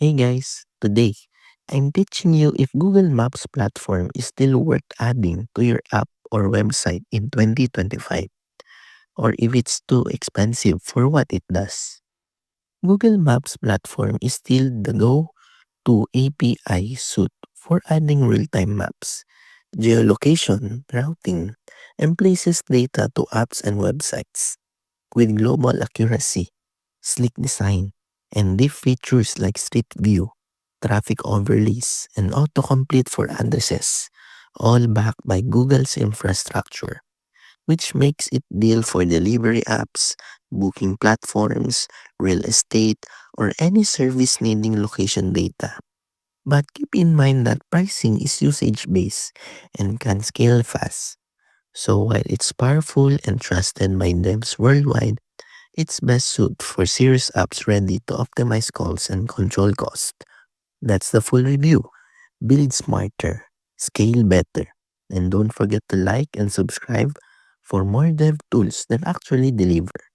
Hey guys, today I'm teaching you if Google Maps platform is still worth adding to your app or website in 2025 or if it's too expensive for what it does. Google Maps platform is still the go-to API suite for adding real-time maps, geolocation, routing, and places data to apps and websites. With global accuracy, sleek design, and deep features like Street View, traffic overlays, and autocomplete for addresses, all backed by Google's infrastructure, which makes it deal for delivery apps, booking platforms, real estate, or any service needing location data. But keep in mind that pricing is usage-based and can scale fast. So while it's powerful and trusted by devs worldwide, it's best suited for serious apps ready to optimize calls and control cost. That's the full review. Build smarter, scale better, and don't forget to like and subscribe for more dev tools that actually deliver.